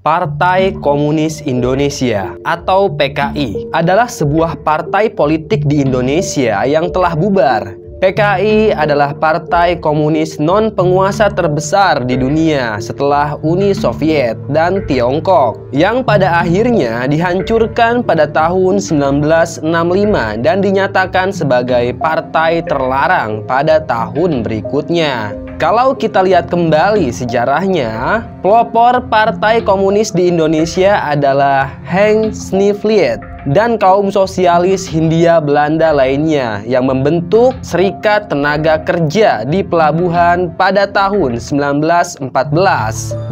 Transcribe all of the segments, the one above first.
Partai Komunis Indonesia atau PKI adalah sebuah partai politik di Indonesia yang telah bubar. PKI adalah partai komunis non-penguasa terbesar di dunia setelah Uni Soviet dan Tiongkok, yang pada akhirnya dihancurkan pada tahun 1965 dan dinyatakan sebagai partai terlarang pada tahun berikutnya. Kalau kita lihat kembali sejarahnya, pelopor partai komunis di Indonesia adalah Henk Sniffliet dan kaum sosialis Hindia Belanda lainnya yang membentuk Serikat Tenaga Kerja di pelabuhan pada tahun 1914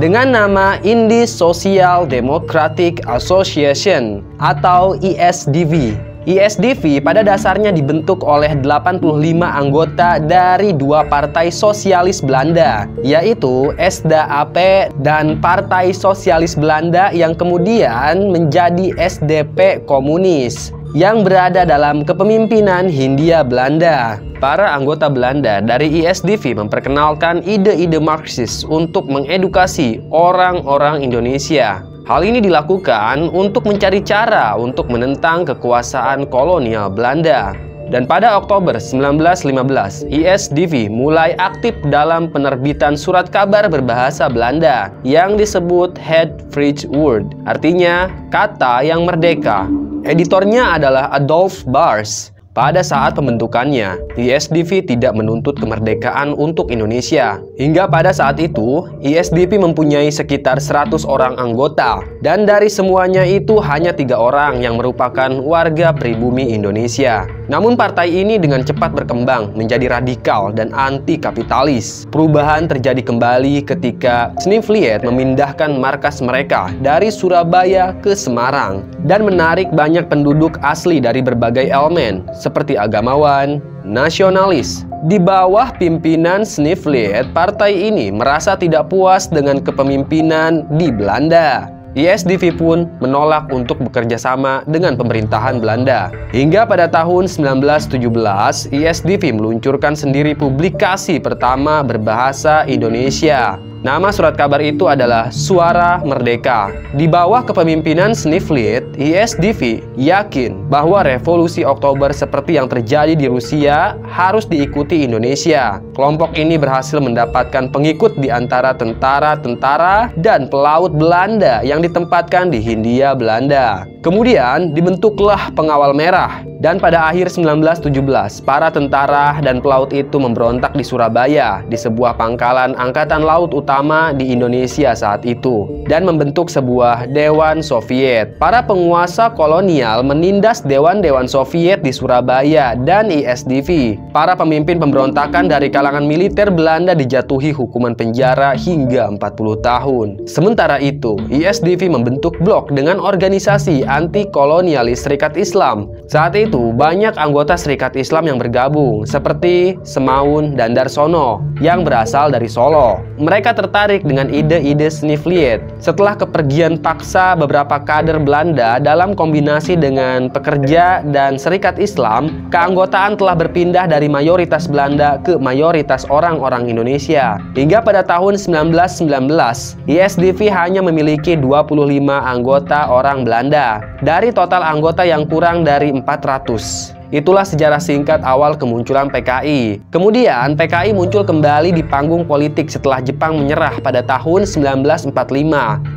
dengan nama Indies Social Democratic Association atau ISDV. ISDV pada dasarnya dibentuk oleh 85 anggota dari dua partai sosialis Belanda, yaitu SDAP dan Partai Sosialis Belanda yang kemudian menjadi SDP Komunis yang berada dalam kepemimpinan Hindia Belanda. Para anggota Belanda dari ISDV memperkenalkan ide-ide Marxis untuk mengedukasi orang-orang Indonesia. Hal ini dilakukan untuk mencari cara untuk menentang kekuasaan kolonial Belanda. Dan pada Oktober 1915, ISDV mulai aktif dalam penerbitan surat kabar berbahasa Belanda yang disebut Het Vrije Woord, artinya kata yang merdeka. Editornya adalah Adolf Bars. Pada saat pembentukannya, ISDV tidak menuntut kemerdekaan untuk Indonesia. Hingga pada saat itu, ISDV mempunyai sekitar 100 orang anggota. Dan dari semuanya itu hanya 3 orang yang merupakan warga pribumi Indonesia. Namun partai ini dengan cepat berkembang menjadi radikal dan anti-kapitalis. Perubahan terjadi kembali ketika Sniffliet memindahkan markas mereka dari Surabaya ke Semarang dan menarik banyak penduduk asli dari berbagai elemen seperti agamawan, nasionalis. Di bawah pimpinan Sniffliet, partai ini merasa tidak puas dengan kepemimpinan di Belanda. ISDV pun menolak untuk bekerja sama dengan pemerintahan Belanda. Hingga pada tahun 1917, ISDV meluncurkan sendiri publikasi pertama berbahasa Indonesia. Nama surat kabar itu adalah Suara Merdeka. Di bawah kepemimpinan Sniffliet, ISDV yakin bahwa revolusi Oktober seperti yang terjadi di Rusia harus diikuti Indonesia. Kelompok ini berhasil mendapatkan pengikut di antara tentara-tentara dan pelaut Belanda yang ditempatkan di Hindia Belanda. Kemudian dibentuklah Pengawal Merah. Dan pada akhir 1917, para tentara dan pelaut itu memberontak di Surabaya, di sebuah pangkalan Angkatan Laut Utama di Indonesia saat itu, dan membentuk sebuah Dewan Soviet. Para penguasa kolonial menindas Dewan-Dewan Soviet di Surabaya dan ISDV. Para pemimpin pemberontakan dari kalangan militer Belanda dijatuhi hukuman penjara hingga 40 tahun. Sementara itu, ISDV membentuk blok dengan organisasi anti-kolonialis Serikat Islam. Saat itu, banyak anggota Serikat Islam yang bergabung, seperti Semaun dan Darsono, yang berasal dari Solo. Mereka tertarik dengan ide-ide Sniffliet. Setelah kepergian paksa beberapa kader Belanda dalam kombinasi dengan pekerja dan Serikat Islam, keanggotaan telah berpindah dari mayoritas Belanda ke mayoritas orang-orang Indonesia. Hingga pada tahun 1919, ISDV hanya memiliki 25 anggota orang Belanda dari total anggota yang kurang dari 400. Itulah sejarah singkat awal kemunculan PKI. Kemudian PKI muncul kembali di panggung politik setelah Jepang menyerah pada tahun 1945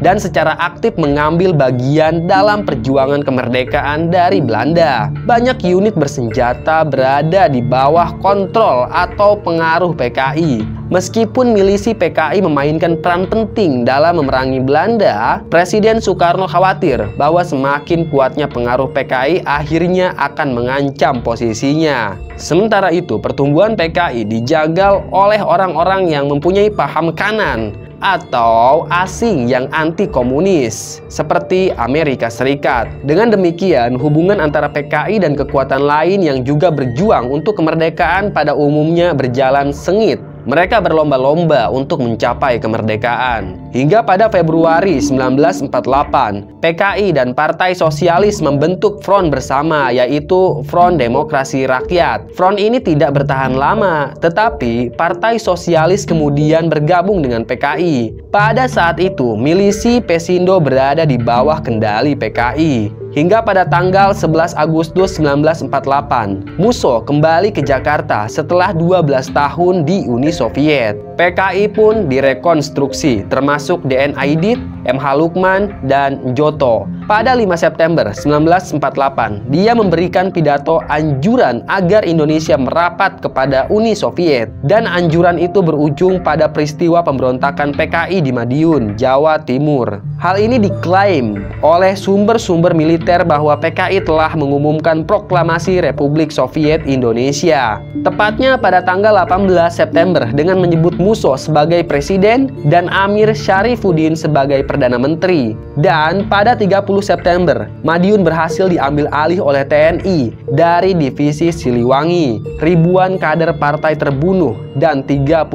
dan secara aktif mengambil bagian dalam perjuangan kemerdekaan dari Belanda. Banyak unit bersenjata berada di bawah kontrol atau pengaruh PKI. Meskipun milisi PKI memainkan peran penting dalam memerangi Belanda, Presiden Soekarno khawatir bahwa semakin kuatnya pengaruh PKI akhirnya akan mengancam posisinya. Sementara itu, pertumbuhan PKI dijagal oleh orang-orang yang mempunyai paham kanan atau asing yang anti-komunis, seperti Amerika Serikat. Dengan demikian, hubungan antara PKI dan kekuatan lain yang juga berjuang untuk kemerdekaan pada umumnya berjalan sengit. mereka berlomba-lomba untuk mencapai kemerdekaan. Hingga pada Februari 1948, PKI dan Partai Sosialis membentuk front bersama, yaitu Front Demokrasi Rakyat. Front ini tidak bertahan lama, tetapi Partai Sosialis kemudian bergabung dengan PKI. Pada saat itu, milisi Pesindo berada di bawah kendali PKI. Hingga pada tanggal 11 Agustus 1948, Musso kembali ke Jakarta setelah 12 tahun di Uni Soviet. PKI pun direkonstruksi, termasuk DN Aidit, MH Lukman, dan Joto. Pada 5 September 1948, dia memberikan pidato anjuran agar Indonesia merapat kepada Uni Soviet. Dan anjuran itu berujung pada peristiwa pemberontakan PKI di Madiun, Jawa Timur. Hal ini diklaim oleh sumber-sumber militer bahwa PKI telah mengumumkan proklamasi Republik Soviet Indonesia. Tepatnya pada tanggal 18 September dengan menyebut Musso sebagai presiden dan Amir Syarifuddin sebagai perdana menteri. Dan pada 30 September, Madiun berhasil diambil alih oleh TNI dari divisi Siliwangi. Ribuan kader partai terbunuh dan 36.000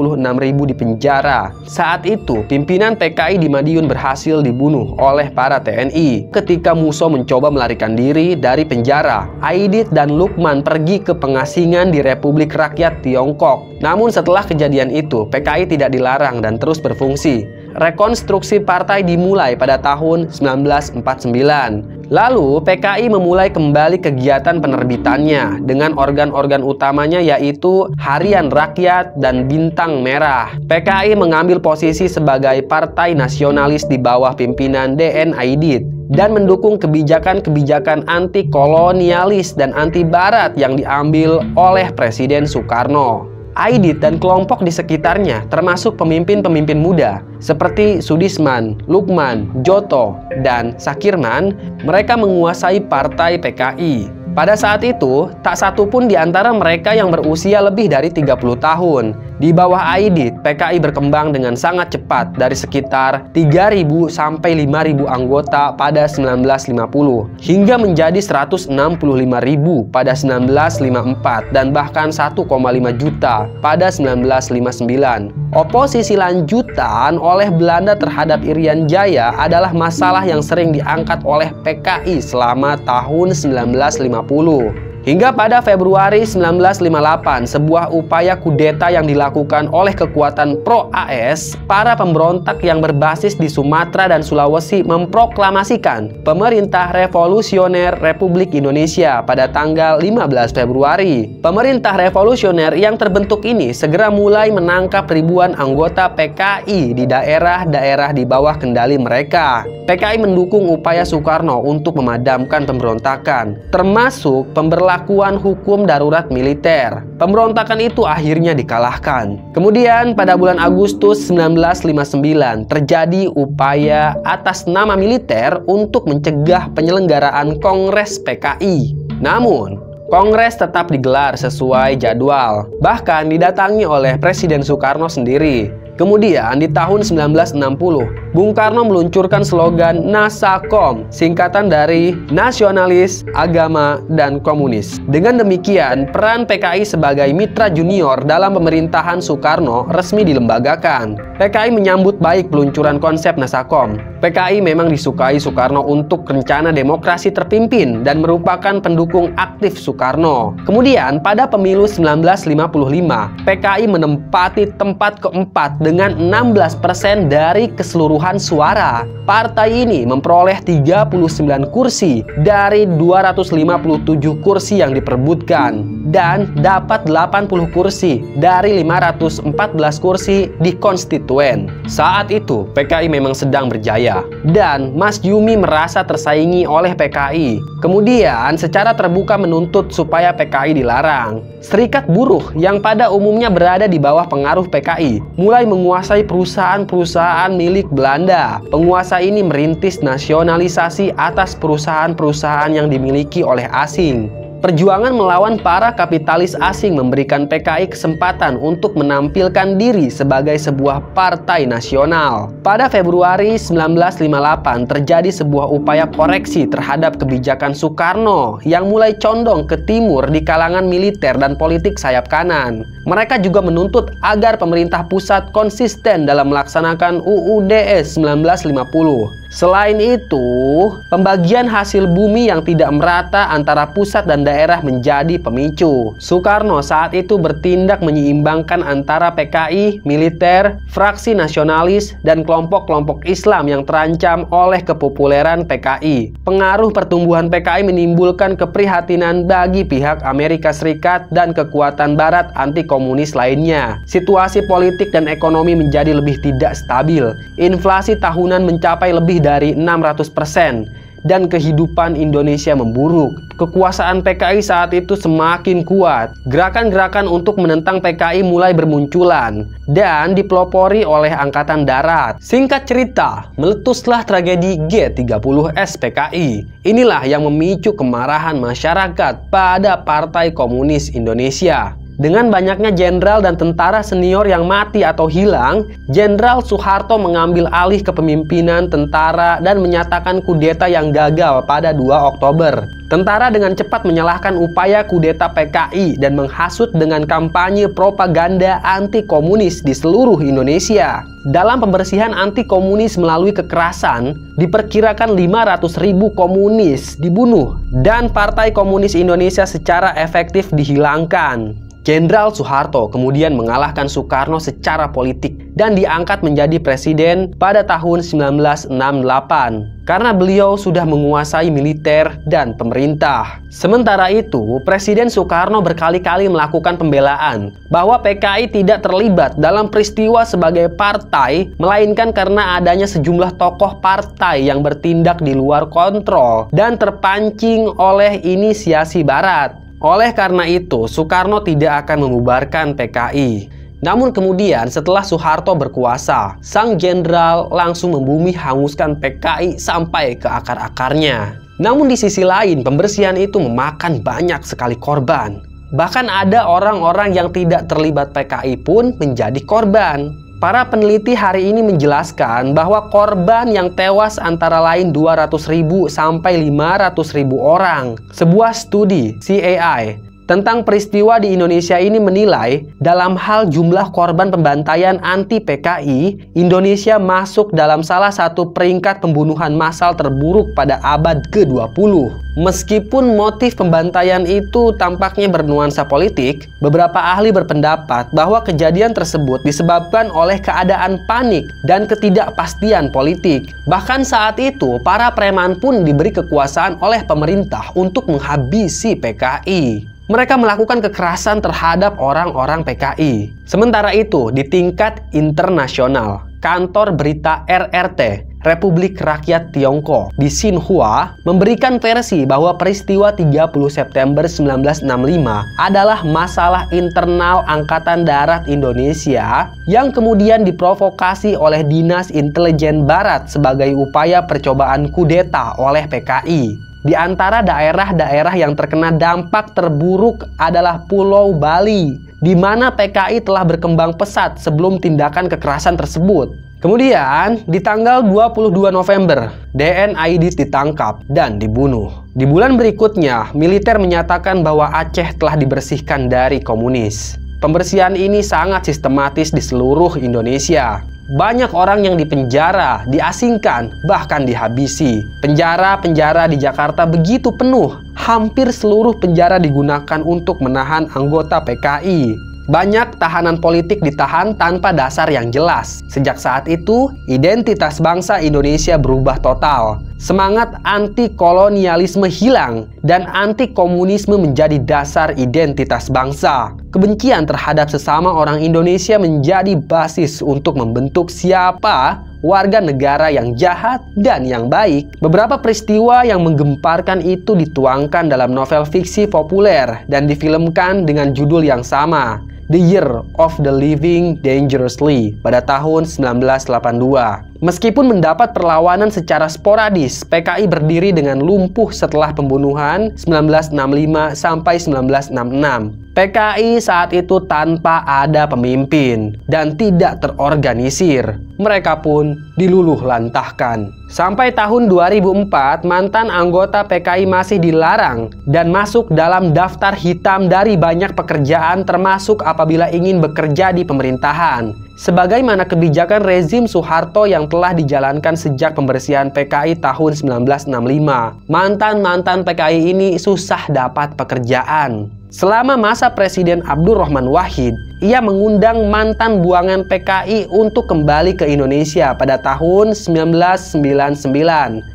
dipenjara. Saat itu, pimpinan PKI di Madiun berhasil dibunuh oleh para TNI. Ketika Musso mencoba melarikan diri dari penjara, Aidit dan Lukman pergi ke pengasingan di Republik Rakyat Tiongkok. Namun setelah kejadian itu, PKI tidak dilarang dan terus berfungsi. Rekonstruksi partai dimulai pada tahun 1949. Lalu PKI memulai kembali kegiatan penerbitannya dengan organ-organ utamanya yaitu Harian Rakyat dan Bintang Merah. PKI mengambil posisi sebagai partai nasionalis di bawah pimpinan DN Aidit dan mendukung kebijakan-kebijakan anti-kolonialis dan anti-barat yang diambil oleh Presiden Soekarno. Aidit dan kelompok di sekitarnya termasuk pemimpin-pemimpin muda seperti Sudisman, Lukman, Joto, dan Sakirman, mereka menguasai partai PKI. Pada saat itu, tak satu pun di antara mereka yang berusia lebih dari 30 tahun. Di bawah Aidit, PKI berkembang dengan sangat cepat dari sekitar 3.000 sampai 5.000 anggota pada 1950 hingga menjadi 165.000 pada 1954 dan bahkan 1,5 juta pada 1959. Oposisi lanjutan oleh Belanda terhadap Irian Jaya adalah masalah yang sering diangkat oleh PKI selama tahun 1950. Hingga pada Februari 1958, sebuah upaya kudeta yang dilakukan oleh kekuatan pro-AS, para pemberontak yang berbasis di Sumatera dan Sulawesi memproklamasikan Pemerintah Revolusioner Republik Indonesia pada tanggal 15 Februari. Pemerintah revolusioner yang terbentuk ini segera mulai menangkap ribuan anggota PKI di daerah-daerah di bawah kendali mereka. PKI mendukung upaya Soekarno untuk memadamkan pemberontakan, termasuk pemberlakuan hukum darurat militer. Pemberontakan itu akhirnya dikalahkan. Kemudian pada bulan Agustus 1959 terjadi upaya atas nama militer untuk mencegah penyelenggaraan Kongres PKI. Namun, Kongres tetap digelar sesuai jadwal, bahkan didatangi oleh Presiden Soekarno sendiri. Kemudian di tahun 1960, Bung Karno meluncurkan slogan NASAKOM, singkatan dari Nasionalis, Agama, dan Komunis. Dengan demikian, peran PKI sebagai mitra junior dalam pemerintahan Soekarno resmi dilembagakan. PKI menyambut baik peluncuran konsep NASAKOM. PKI memang disukai Soekarno untuk rencana demokrasi terpimpin dan merupakan pendukung aktif Soekarno. Kemudian pada pemilu 1955, PKI menempati tempat keempat dengan 16% dari keseluruhan suara. Partai ini memperoleh 39 kursi dari 257 kursi yang diperebutkan dan dapat 80 kursi dari 514 kursi di konstituen. Saat itu PKI memang sedang berjaya dan Mas Yumi merasa tersaingi oleh PKI. Kemudian secara terbuka menuntut supaya PKI dilarang. Serikat buruh yang pada umumnya berada di bawah pengaruh PKI mulai menguasai perusahaan-perusahaan milik Belanda. Penguasa ini merintis nasionalisasi atas perusahaan-perusahaan yang dimiliki oleh asing. Perjuangan melawan para kapitalis asing memberikan PKI kesempatan untuk menampilkan diri sebagai sebuah partai nasional. Pada Februari 1958 terjadi sebuah upaya koreksi terhadap kebijakan Soekarno yang mulai condong ke timur di kalangan militer dan politik sayap kanan. Mereka juga menuntut agar pemerintah pusat konsisten dalam melaksanakan UUDS 1950. Selain itu, pembagian hasil bumi yang tidak merata antara pusat dan daerah menjadi pemicu. Soekarno saat itu bertindak menyeimbangkan antara PKI, militer, fraksi nasionalis, dan kelompok-kelompok Islam yang terancam oleh kepopuleran PKI. Pengaruh pertumbuhan PKI menimbulkan keprihatinan bagi pihak Amerika Serikat dan kekuatan Barat anti-komunis lainnya. Situasi politik dan ekonomi menjadi lebih tidak stabil. Inflasi tahunan mencapai lebih dari 600% dan kehidupan Indonesia memburuk. Kekuasaan PKI saat itu semakin kuat. Gerakan-gerakan untuk menentang PKI mulai bermunculan dan dipelopori oleh Angkatan Darat. Singkat cerita, meletuslah tragedi G30S PKI. Inilah yang memicu kemarahan masyarakat pada Partai Komunis Indonesia. Dengan banyaknya jenderal dan tentara senior yang mati atau hilang, Jenderal Soeharto mengambil alih kepemimpinan tentara dan menyatakan kudeta yang gagal pada 2 Oktober. Tentara dengan cepat menyalahkan upaya kudeta PKI dan menghasut dengan kampanye propaganda anti-komunis di seluruh Indonesia. Dalam pembersihan anti-komunis melalui kekerasan, diperkirakan 500.000 komunis dibunuh dan Partai Komunis Indonesia secara efektif dihilangkan. Jenderal Soeharto kemudian mengalahkan Soekarno secara politik dan diangkat menjadi presiden pada tahun 1968 karena beliau sudah menguasai militer dan pemerintah. Sementara itu, Presiden Soekarno berkali-kali melakukan pembelaan bahwa PKI tidak terlibat dalam peristiwa sebagai partai, melainkan karena adanya sejumlah tokoh partai yang bertindak di luar kontrol dan terpancing oleh inisiasi Barat. Oleh karena itu, Soekarno tidak akan membubarkan PKI. Namun kemudian setelah Soeharto berkuasa, sang jenderal langsung membumi hanguskan PKI sampai ke akar-akarnya. Namun di sisi lain, pembersihan itu memakan banyak sekali korban. Bahkan ada orang-orang yang tidak terlibat PKI pun menjadi korban. Para peneliti hari ini menjelaskan bahwa korban yang tewas antara lain 200.000 sampai 500.000 orang. Sebuah studi CAI tentang peristiwa di Indonesia ini menilai dalam hal jumlah korban pembantaian anti-PKI, Indonesia masuk dalam salah satu peringkat pembunuhan massal terburuk pada abad ke-20. Meskipun motif pembantaian itu tampaknya bernuansa politik, beberapa ahli berpendapat bahwa kejadian tersebut disebabkan oleh keadaan panik dan ketidakpastian politik. Bahkan saat itu, para preman pun diberi kekuasaan oleh pemerintah untuk menghabisi PKI. Mereka melakukan kekerasan terhadap orang-orang PKI. Sementara itu, di tingkat internasional, kantor berita RRT, Republik Rakyat Tiongkok di Xinhua memberikan versi bahwa peristiwa 30 September 1965 adalah masalah internal Angkatan Darat Indonesia yang kemudian diprovokasi oleh Dinas Intelijen Barat sebagai upaya percobaan kudeta oleh PKI. Di antara daerah-daerah yang terkena dampak terburuk adalah Pulau Bali, di mana PKI telah berkembang pesat sebelum tindakan kekerasan tersebut. Kemudian, di tanggal 22 November, DN Aidit ditangkap dan dibunuh. Di bulan berikutnya, militer menyatakan bahwa Aceh telah dibersihkan dari komunis. Pembersihan ini sangat sistematis di seluruh Indonesia. Banyak orang yang dipenjara, diasingkan, bahkan dihabisi. Penjara-penjara di Jakarta begitu penuh. Hampir seluruh penjara digunakan untuk menahan anggota PKI. Banyak tahanan politik ditahan tanpa dasar yang jelas. Sejak saat itu, identitas bangsa Indonesia berubah total. Semangat anti-kolonialisme hilang dan anti-komunisme menjadi dasar identitas bangsa. Kebencian terhadap sesama orang Indonesia menjadi basis untuk membentuk siapa warga negara yang jahat dan yang baik. Beberapa peristiwa yang menggemparkan itu dituangkan dalam novel fiksi populer dan difilmkan dengan judul yang sama, The Year of the Living Dangerously pada tahun 1982. Meskipun mendapat perlawanan secara sporadis, PKI berdiri dengan lumpuh setelah pembunuhan 1965 sampai 1966. PKI saat itu tanpa ada pemimpin dan tidak terorganisir. Mereka pun diluluh lantahkan. Sampai tahun 2004, mantan anggota PKI masih dilarang dan masuk dalam daftar hitam dari banyak pekerjaan, termasuk apabila ingin bekerja di pemerintahan. Sebagaimana kebijakan rezim Soeharto yang telah dijalankan sejak pembersihan PKI tahun 1965. Mantan-mantan PKI ini susah dapat pekerjaan. Selama masa Presiden Abdurrahman Wahid, ia mengundang mantan buangan PKI untuk kembali ke Indonesia pada tahun 1999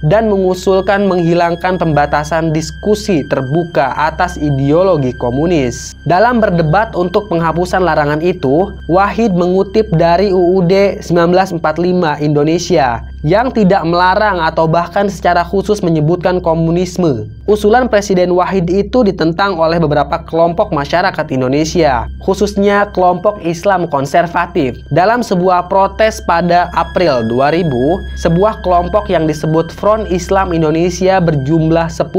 dan mengusulkan menghilangkan pembatasan diskusi terbuka atas ideologi komunis. Dalam berdebat untuk penghapusan larangan itu, Wahid mengutip dari UUD 1945 Indonesia yang tidak melarang atau bahkan secara khusus menyebutkan komunisme. Usulan Presiden Wahid itu ditentang oleh beberapa kelompok masyarakat Indonesia, khususnya kelompok Islam konservatif. Dalam sebuah protes pada April 2000, sebuah kelompok yang disebut Front Islam Indonesia berjumlah 10.000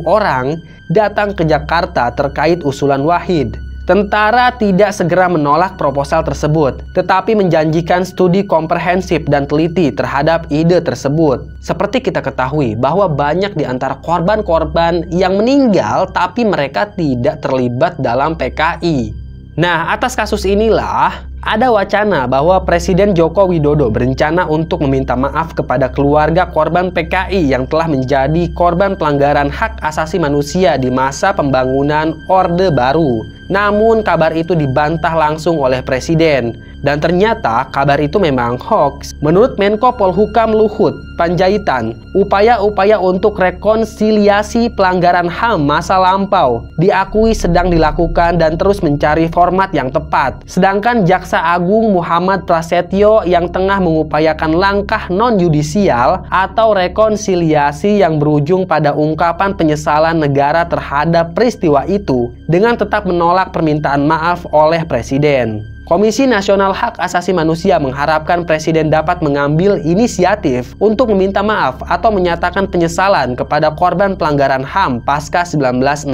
orang datang ke Jakarta terkait usulan Wahid. Tentara tidak segera menolak proposal tersebut, tetapi menjanjikan studi komprehensif dan teliti terhadap ide tersebut. Seperti kita ketahui bahwa banyak di antara korban-korban yang meninggal tapi mereka tidak terlibat dalam PKI. Nah, atas kasus inilah ada wacana bahwa Presiden Joko Widodo berencana untuk meminta maaf kepada keluarga korban PKI yang telah menjadi korban pelanggaran hak asasi manusia di masa pembangunan Orde Baru. Namun kabar itu dibantah langsung oleh Presiden. Dan ternyata kabar itu memang hoax. Menurut Menko Polhukam Luhut Panjaitan, upaya-upaya untuk rekonsiliasi pelanggaran HAM masa lampau diakui sedang dilakukan dan terus mencari format yang tepat. Sedangkan Jaksa Agung Muhammad Prasetyo yang tengah mengupayakan langkah non-yudisial atau rekonsiliasi yang berujung pada ungkapan penyesalan negara terhadap peristiwa itu dengan tetap menolak permintaan maaf oleh Presiden. Komisi Nasional Hak Asasi Manusia mengharapkan Presiden dapat mengambil inisiatif untuk meminta maaf atau menyatakan penyesalan kepada korban pelanggaran HAM pasca 1965.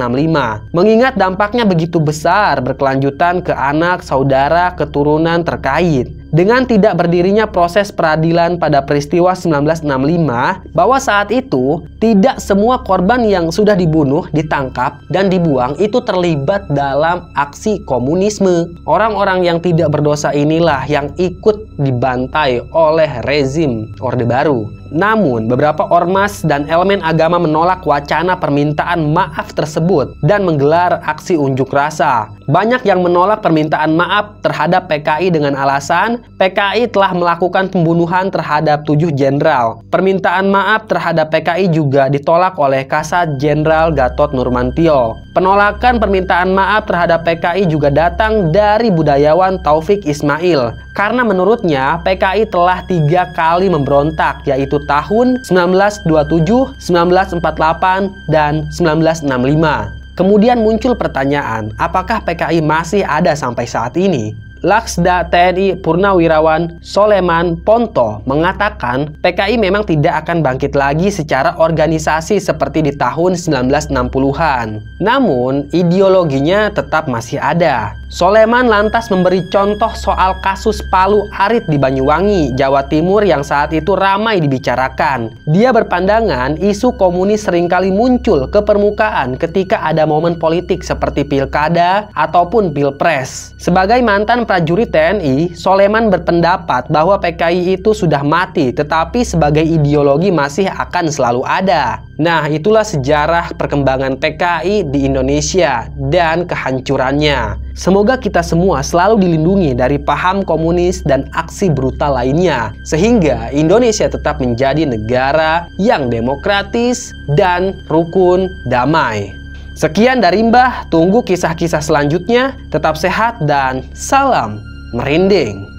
Mengingat dampaknya begitu besar berkelanjutan ke anak, saudara, keturunan terkait. Dengan tidak berdirinya proses peradilan pada peristiwa 1965, bahwa saat itu tidak semua korban yang sudah dibunuh, ditangkap, dan dibuang itu terlibat dalam aksi komunisme. Orang-orang yang tidak berdosa inilah yang ikut dibantai oleh rezim Orde Baru. Namun, beberapa ormas dan elemen agama menolak wacana permintaan maaf tersebut dan menggelar aksi unjuk rasa. Banyak yang menolak permintaan maaf terhadap PKI dengan alasan PKI telah melakukan pembunuhan terhadap 7 jenderal. Permintaan maaf terhadap PKI juga ditolak oleh Kasat Jenderal Gatot Nurmantio. Penolakan permintaan maaf terhadap PKI juga datang dari budayawan Taufik Ismail, karena menurutnya PKI telah 3 kali memberontak, yaitu tahun 1927, 1948, dan 1965. Kemudian muncul pertanyaan, apakah PKI masih ada sampai saat ini? Laksda TNI Purnawirawan Soleman Ponto mengatakan PKI memang tidak akan bangkit lagi secara organisasi seperti di tahun 1960-an. Namun, ideologinya tetap masih ada. Soleman lantas memberi contoh soal kasus Palu Arit di Banyuwangi, Jawa Timur yang saat itu ramai dibicarakan. Dia berpandangan isu komunis seringkali muncul ke permukaan ketika ada momen politik seperti pilkada ataupun pilpres. Sebagai mantan prajurit TNI, Soleman berpendapat bahwa PKI itu sudah mati, tetapi sebagai ideologi masih akan selalu ada. Nah, itulah sejarah perkembangan PKI di Indonesia dan kehancurannya. Semoga kita semua selalu dilindungi dari paham komunis dan aksi brutal lainnya, sehingga Indonesia tetap menjadi negara yang demokratis dan rukun damai. Sekian dari Mbah, tunggu kisah-kisah selanjutnya. Tetap sehat dan salam merinding.